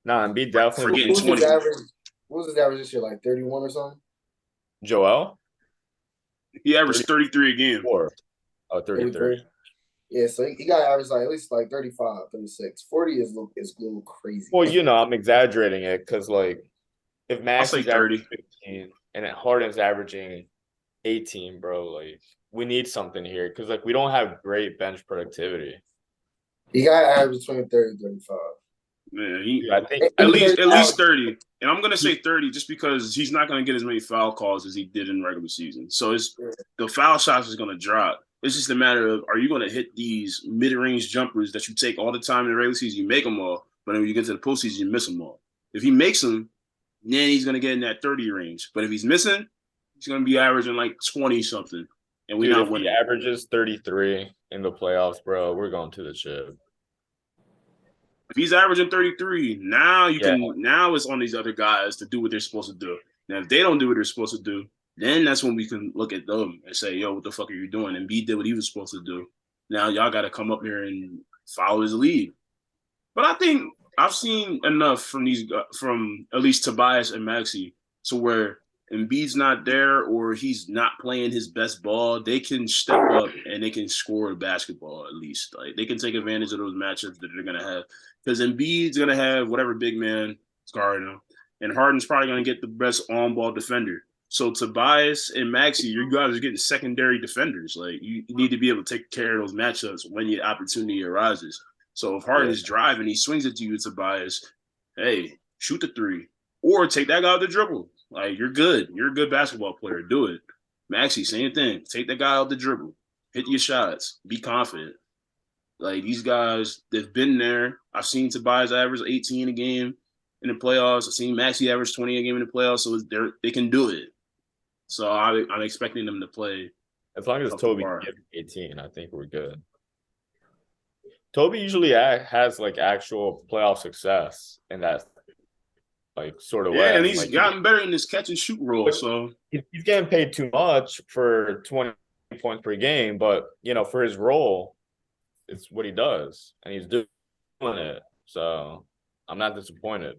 Nah, Embiid definitely. What was his average this year? Like 31 or something? Joel? He averaged 33 a game. 33. Yeah, so he got to average like at least like 35, 36. 40 is a little crazy. Well, you know, I'm exaggerating it because like if Maxey's averaging 15 and Harden's averaging 18, bro, like we need something here because like we don't have great bench productivity. He got to average between 30 and 35. Man, I think at least 30. And I'm gonna say 30 just because he's not gonna get as many foul calls as he did in regular season. So the foul shots is gonna drop. It's just a matter of are you gonna hit these mid-range jumpers that you take all the time in the regular season, you make them all, but then when you get to the postseason, you miss them all. If he makes them, then he's gonna get in that 30 range. But if he's missing, he's gonna be averaging like 20 something. And we not winning. If he averages 33 in the playoffs, bro, we're going to the chip. If he's averaging 33, now now it's on these other guys to do what they're supposed to do. Now, if they don't do what they're supposed to do, then that's when we can look at them and say, yo, what the fuck are you doing? And B did what he was supposed to do. Now y'all got to come up here and follow his lead. But I think I've seen enough from at least Tobias and Maxey to where Embiid's not there or he's not playing his best ball. They can step up and they can score the basketball at least. Like they can take advantage of those matchups that they're gonna have because Embiid's gonna have whatever big man is guarding him, and Harden's probably gonna get the best on-ball defender. So Tobias and Maxey, you guys are getting secondary defenders. Like you need to be able to take care of those matchups when the opportunity arises. So if Harden is driving, he swings it to you, Tobias. Hey, shoot the three, or take that guy out the dribble. Like you're good. You're a good basketball player. Do it. Maxey, same thing. Take that guy out the dribble. Hit your shots. Be confident. Like these guys, they've been there. I've seen Tobias average 18 a game in the playoffs. I've seen Maxey average 20 a game in the playoffs. So they can do it. So I'm expecting them to play. As long as Toby gets 18, I think we're good. Toby usually has like actual playoff success in that like sort of way. Yeah, and he's gotten better in this catch and shoot role. So he's getting paid too much for 20 points per game, but for his role, it's what he does, and he's doing it. So I'm not disappointed.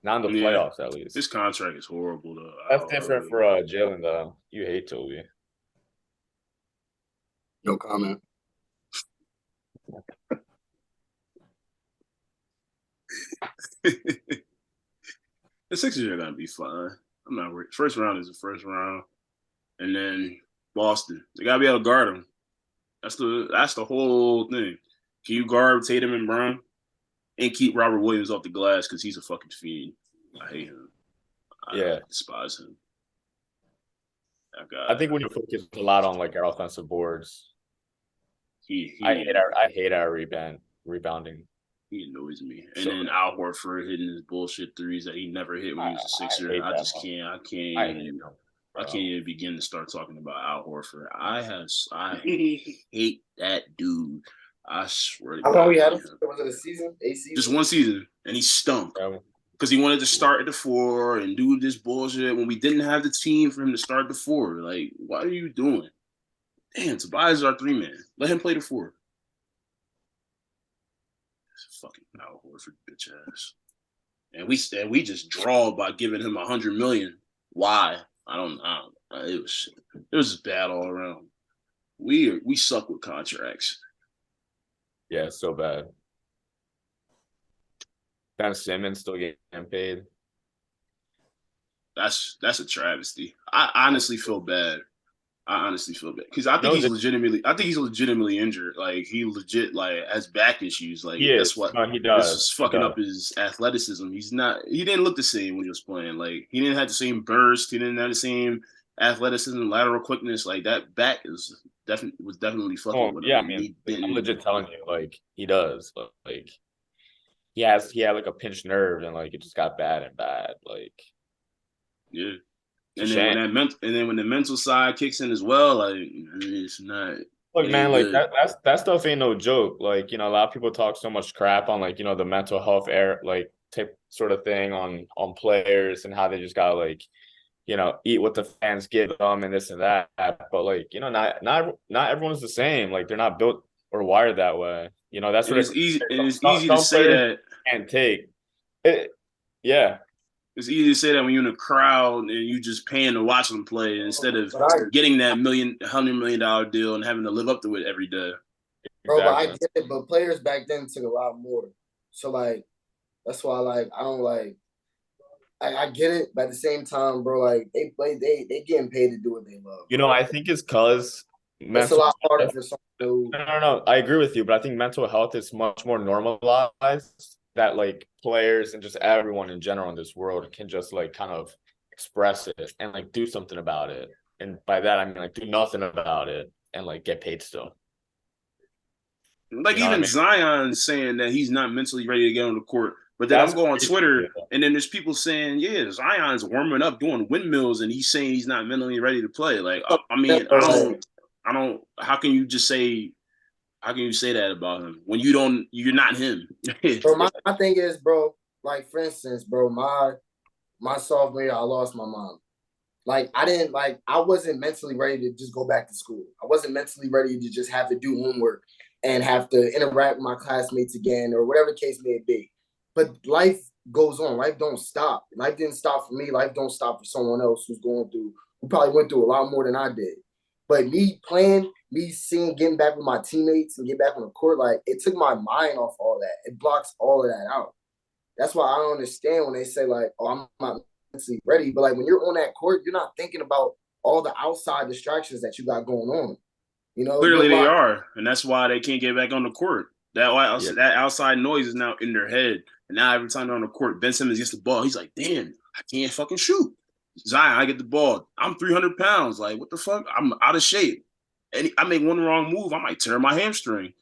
Not in the playoffs, at least. This contract is horrible, though. That's different for Jalen, though. You hate Toby. No comment. The Sixers are gonna be fine. I'm not worried. First round is the first round, and then Boston. They gotta be able to guard them. That's the whole thing. Can you guard Tatum and Brown and keep Robert Williams off the glass because he's a fucking fiend? I hate him. I despise him. I think when you focus a lot on like our offensive boards, I hate our rebounding. He annoys me. And then Al Horford hitting his bullshit threes that he never hit when he was a Sixer. I can't even begin to start talking about Al Horford. I hate that dude. I swear to God. How long we had him? Was it a season? Just one season, and he stunk. Because he wanted to start at the 4 and do this bullshit when we didn't have the team for him to start the 4. Like, what are you doing? Damn, Tobias is our 3-man. Let him play the 4. Fucking Al Horford bitch ass. And we just draw by giving him $100 million. Why? I don't know. It was bad all around. We suck with contracts. Yeah, it's so bad. Ben Simmons still getting paid. That's a travesty. I honestly feel bad. Because I think he's legitimately injured. Like he legit has back issues. Like that's what he does. This is fucking up his athleticism. He didn't look the same when he was playing. Like he didn't have the same burst. He didn't have the same athleticism, lateral quickness. Like that back was definitely fucking with him. Yeah, I mean, I'm legit telling you, like he does. Like he had like a pinched nerve and like it just got bad. Like yeah. And then when the mental side kicks in as well, like it's not. Look, man, like that stuff ain't no joke. Like a lot of people talk so much crap on like the mental health type sort of thing on players and how they just gotta like eat what the fans give them and this and that. But like not everyone's the same. Like they're not built or wired that way. That's what it's easy. And it's easy to say that and take it. Yeah. It's easy to say that when you're in a crowd and you just paying to watch them play instead of getting that $100 million deal and having to live up to it every day. Bro, but I get it. But players back then took a lot more. So like, that's why I don't like. I get it, but at the same time, bro, like they getting paid to do what they love. I think it's because it's a lot harder for some dude. No. I agree with you, but I think mental health is much more normalized. That like players and just everyone in general in this world can just like kind of express it and like do something about it. And by that I mean like do nothing about it and like get paid still. Like even Zion saying that he's not mentally ready to get on the court. But then I'm going on Twitter and then there's people saying, yeah, Zion's warming up doing windmills and he's saying he's not mentally ready to play. Like I mean, I don't how can you just say How can you say that about him when you're not him? Bro, my thing is, bro, like for instance, bro, my sophomore year, I lost my mom. Like I wasn't mentally ready to just go back to school. I wasn't mentally ready to just have to do homework and have to interact with my classmates again or whatever the case may be. But life goes on. Life don't stop. Life didn't stop for me. Life don't stop for someone else who probably went through a lot more than I did. But me playing, me seeing, getting back with my teammates and get back on the court, like it took my mind off all that. It blocks all of that out. That's why I don't understand when they say like, "Oh, I'm not mentally ready." But like when you're on that court, you're not thinking about all the outside distractions that you got going on. You know, you're Clearly they locked. are, and that's why they can't get back on the court. That outside noise is now in their head, and now every time they're on the court, Ben Simmons gets the ball. He's like, "Damn, I can't fucking shoot." Zion, I get the ball. I'm 300 pounds. Like, what the fuck? I'm out of shape. And I make one wrong move, I might tear my hamstring.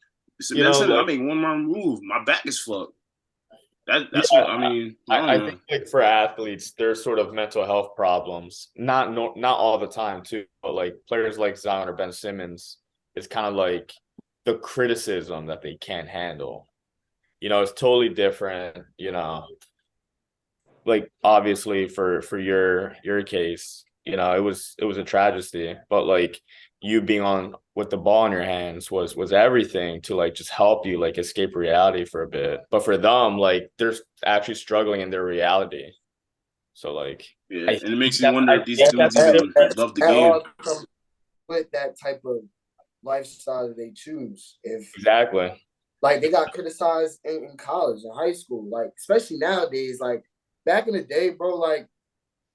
You Ben know, Simmons, I like make one wrong move, my back is fucked. That's yeah, what I mean. I don't I know. think like for athletes, there's sort of mental health problems. Not all the time too, but like players like Zion or Ben Simmons, it's kind of like the criticism that they can't handle. It's totally different, like obviously for your case, it was a tragedy, but like you being on with the ball in your hands was everything to like just help you like escape reality for a bit. But for them, like they're actually struggling in their reality. So like Yeah, I and it think makes you that's wonder I if these think that, dudes that's the that, even difference. love the that game. all comes with that type of lifestyle that they choose. If Exactly. like they got criticized in college and high school, like especially nowadays, like back in the day, bro,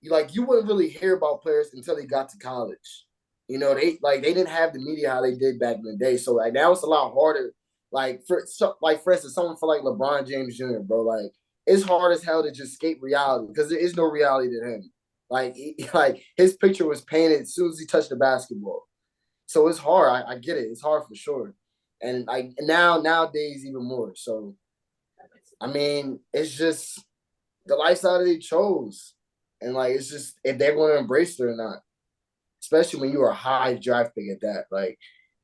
you wouldn't really hear about players until they got to college. They didn't have the media how they did back in the day. So like now it's a lot harder. For instance, someone for like LeBron James Jr., bro, like it's hard as hell to just escape reality because there is no reality to him. Like his picture was painted as soon as he touched the basketball. So it's hard. I get it. It's hard for sure. And like nowadays even more. So I mean, it's just the lifestyle that they chose. And like it's just if they're going to embrace it or not. Especially when you are a high draft pick at that. Like,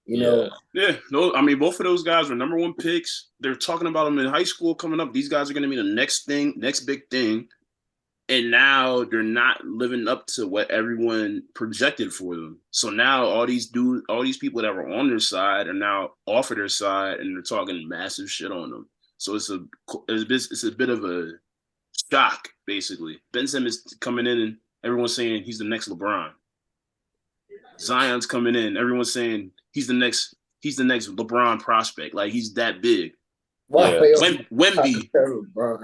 you Yeah. know, Yeah, no, I mean both of those guys were number one picks. They're talking about them in high school coming up. These guys are going to be the next thing, next big thing. And now they're not living up to what everyone projected for them. So now all these people that were on their side are now off of their side, and they're talking massive shit on them. So it's a bit of a shock, basically. Ben Simmons coming in, and everyone's saying he's the next LeBron. Zion's coming in, everyone's saying he's the next LeBron prospect. Like he's that big. why Yeah. they Wemby, bro.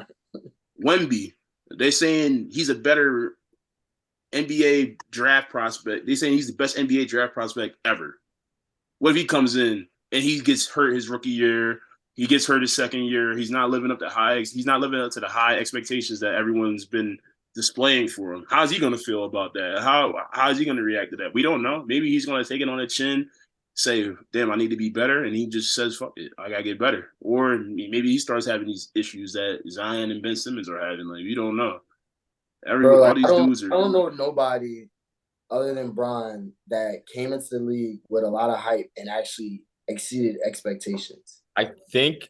Wemby, they're saying he's a better NBA draft prospect. They're saying he's the best NBA draft prospect ever. What if he comes in and he gets hurt his rookie year? He gets hurt his second year. He's not living up to the high expectations that everyone's been displaying for him. How's he going to feel about that? How is he going to react to that? We don't know. Maybe he's going to take it on the chin, say, "Damn, I need to be better," and he just says, "Fuck it, I gotta get better." Or maybe he starts having these issues that Zion and Ben Simmons are having. Like we don't know. Bro, All like these dudes I are. don't know nobody other than Brian that came into the league with a lot of hype and actually exceeded expectations. I think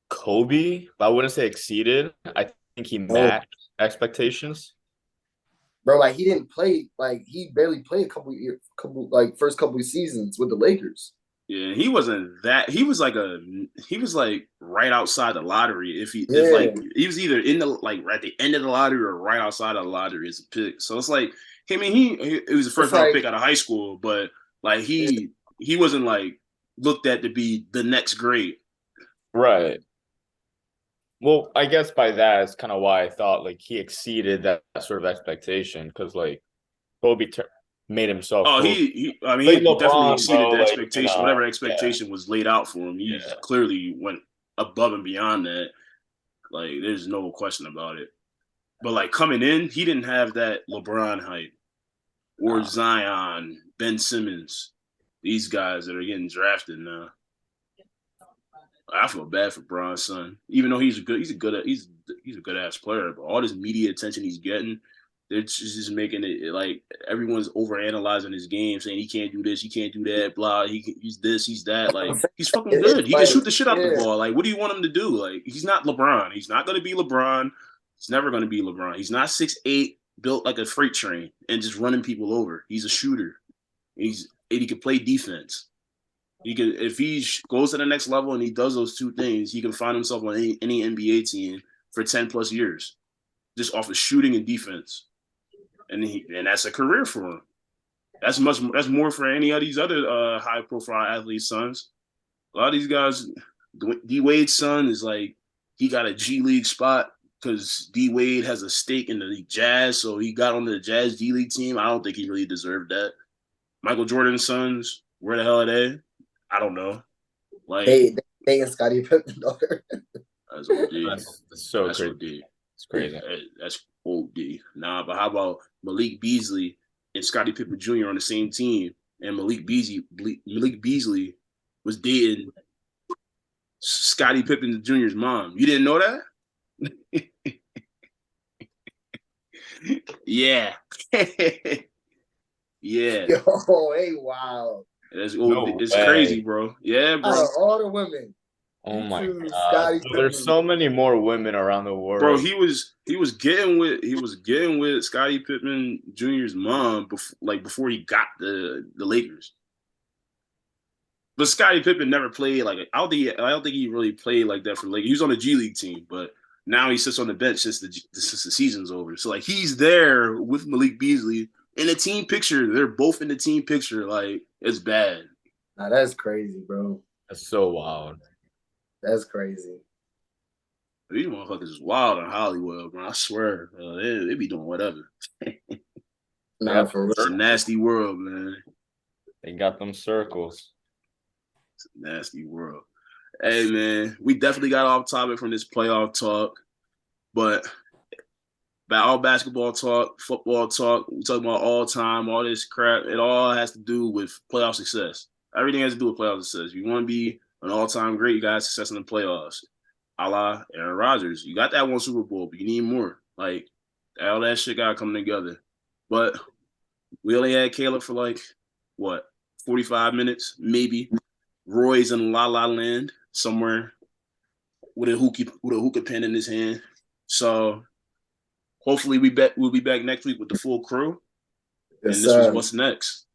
Kobe, but I wouldn't say exceeded. I think he Oh, matched expectations. bro, like he didn't play, like he barely played first couple of seasons with the Lakers. Yeah, he wasn't that. He was like right outside the lottery. If Yeah, like he was either in the like at the end of the lottery or right outside of the lottery as a pick. So it's like I mean he it was a first it's round like pick out of high school, but like he wasn't like looked at to be the next great. Right. Well, I guess by that is kind of why I thought like he exceeded that sort of expectation because like Kobe made himself Oh, look I mean, like he definitely LeBron, exceeded bro. the Like expectation. Whatever yeah, expectation was laid out for him, he yeah. clearly went above and beyond that. Like, there's no question about it. But like coming in, he didn't have that LeBron hype or Nah. Zion, Ben Simmons, these guys that are getting drafted now. I feel bad for Bron's son, even though he's a good ass player. But all this media attention he's getting, They're just making it like everyone's overanalyzing his game, saying he can't do this, he can't do that, blah. He's this, he's that. Like he's fucking good. It's He can like, shoot the shit out the yeah. ball. Like what do you want him to do? Like he's not LeBron. He's not gonna be LeBron. He's never gonna be LeBron. He's not 6'8", built like a freight train and just running people over. He's a shooter. He can play defense. He can if he goes to the next level and he does those two things, he can find himself on any NBA team for 10 plus years, just off of shooting and defense. And that's a career for him. That's more for any of these other high profile athletes' sons. A lot of these guys, D Wade's son is like he got a G League spot because D Wade has a stake in the Jazz, so he got on the Jazz G League team. I don't think he really deserved that. Michael Jordan's sons, where the hell are they? I don't know. Like They and Scottie Pippen daughter. that's OD. That's so That's crazy. OD. It's crazy. That's OD. Nah, but how about Malik Beasley and Scottie Pippen Jr. on the same team, and Malik Beasley was dating Scottie Pippen Jr.'s mom. You didn't know that? Yeah. Yeah. Yo, hey, wow. It's crazy, bro. Yeah, bro. Out of all the women. Oh my Scottie god! Pippen. There's so many more women around the world. Bro, he was getting with Scottie Pippen Jr.'s mom before he got the Lakers. But Scottie Pippen never played like I don't think he really played like that for the Lakers. He was on the G League team, but now he sits on the bench since the season's over. So like he's there with Malik Beasley in the team picture. They're both in the team picture. Like it's bad. Nah, that's crazy, bro. That's so wild. That's crazy. These motherfuckers is wild in Hollywood, bro. I swear, they be doing whatever. Nah, for It's a real. nasty world, man. They got them circles. It's a nasty world. Hey, man, we definitely got off topic from this playoff talk, but all basketball talk, football talk, we talk about all time, all this crap. It all has to do with playoff success. Everything has to do with playoff success. If you want to be an all-time great, you got success in the playoffs. A la Aaron Rodgers. You got that one Super Bowl, but you need more. Like, all that shit got to come together. But we only had Caleb for 45 minutes, maybe. Roy's in La La Land somewhere with a hookah pen in his hand. So hopefully we'll be back next week with the full crew. Yes, and this sir. was What's Next.